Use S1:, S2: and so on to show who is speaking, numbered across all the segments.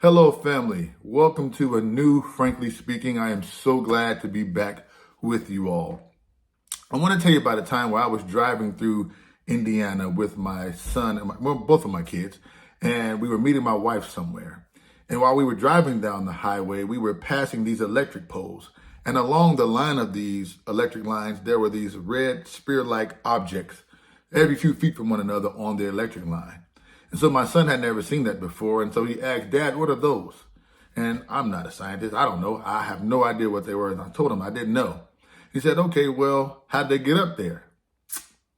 S1: Hello, family. Welcome to a new Frankly Speaking. I am so glad to be back with you all. I want to tell you about a time where I was driving through Indiana with my son and both of my kids, and we were meeting my wife somewhere. And while we were driving down the highway, we were passing these electric poles. And along the line of these electric lines, there were these red spear-like objects every few feet from one another on the electric line. And so my son had never seen that before. And so he asked, "Dad, what are those?" And I'm not a scientist. I don't know. I have no idea what they were. And I told him I didn't know. He said, "Okay, well, how'd they get up there?"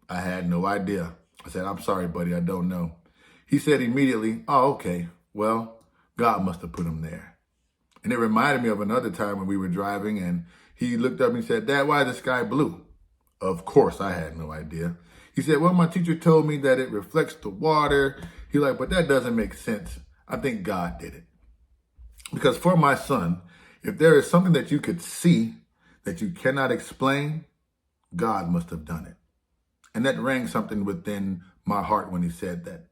S1: I had no idea. I said, "I'm sorry, buddy. I don't know." He said immediately, "Oh, okay. Well, God must have put them there." And it reminded me of another time when we were driving and he looked up and he said, "Dad, why is the sky blue?" Of course, I had no idea. He said, "Well, my teacher told me that it reflects the water." He's like, "But that doesn't make sense. I think God did it." Because for my son, if there is something that you could see that you cannot explain, God must have done it. And that rang something within my heart when he said that.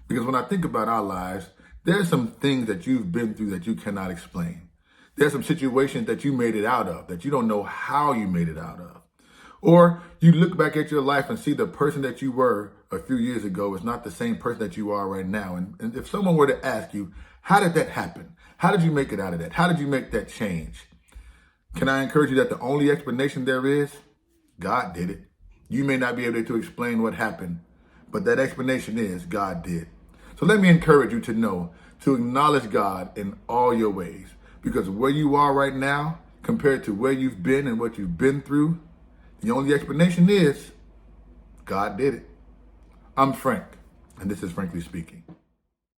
S1: Because when I think about our lives, there's some things that you've been through that you cannot explain. There's some situations that you made it out of that you don't know how you made it out of. Or you look back at your life and see the person that you were a few years ago is not the same person that you are right now. And if someone were to ask you, how did that happen? How did you make it out of that? How did you make that change? Can I encourage you that the only explanation there is, God did it. You may not be able to explain what happened, but that explanation is God did. So let me encourage you to know, to acknowledge God in all your ways. Because where you are right now, compared to where you've been and what you've been through, the only explanation is God did it. I'm Frank, and this is Frankly Speaking.